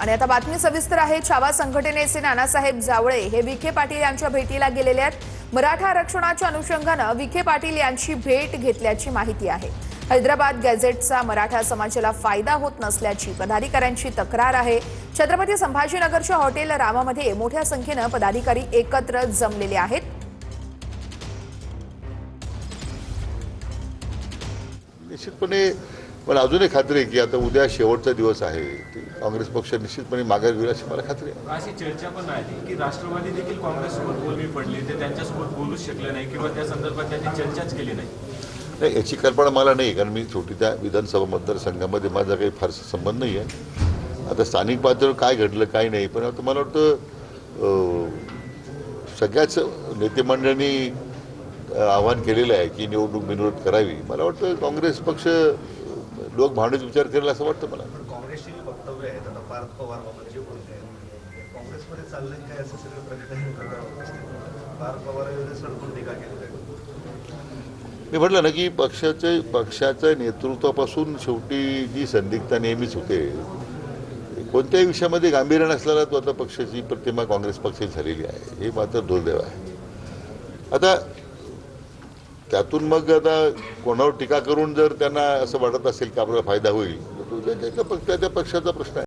आणि आता बातमी सविस्तर आहे। छावा संघटनेचे नानासाहेब जावळे हे विखे पाटील यांच्या भेटीला गेलेले आहेत। मराठा आरक्षणाच्या अनुषंगाने विखे पाटील यांची भेट घेतल्याची माहिती आहे। हैदराबाद गॅझेटचा मराठा समाजाला फायदा होत नसल्याची पदाधिकाऱ्यांची तक्रार आहे। छत्रपती संभाजीनगरच्या हॉटेल रामामध्ये मोठ्या संख्येने पदाधिकारी एकत्र जमलेले आहेत। निश्चितपणे मला अजूनही खात्री आहे की आता उद्या शेवटचा दिवस आहे। काँग्रेस पक्ष निश्चितपणे माघार घेईल अशी मला खात्री आहे। अशी चर्चा पण आली की राष्ट्रवादी देखील काँग्रेससोबत बोलणी पडली, ते त्यांच्यासोबत बोलूच शकले नाही किंवा त्या संदर्भात त्यांनी चर्चाच केली नाही। याची कल्पना मला नाही, कारण मी छोटी त्या विधानसभा मतदारसंघामध्ये माझा काही फारसा संबंध नाही आहे। आता स्थानिक पातळीवर काय घडलं काय नाही, पण आता मला वाटतं सगळ्याच नेते मंडळींनी आवाहन केलेलं आहे की निवडणूक बिनविरोध करावी। मला वाटतं काँग्रेस पक्ष लोक भावनेचा विचार करेल असं वाटतं मला। काँग्रेसची वक्तव्य आहेत आता पार्थ पवार बाबत जे बोलते काँग्रेसमध्ये चाललंय काय असं सगळं प्रश्न पार्थ पवार यांनी सडकून टीका केली आहे। मी म्हटलं ना की पक्षाच्या नेतृत्वापासून शेवटी जी संदिग्धता नेहमीच होते, कोणत्याही विषयामध्ये गांभीर्य नसलेला तो आता पक्षाची प्रतिमा काँग्रेस पक्षाची झालेली आहे, हे मात्र दुर्दैव आहे। आता त्यातून मग आता कोणावर टीका करून जर त्यांना असं वाटत असेल की आपल्याला फायदा होईल, तर त्या पक्षाचा प्रश्न आहे।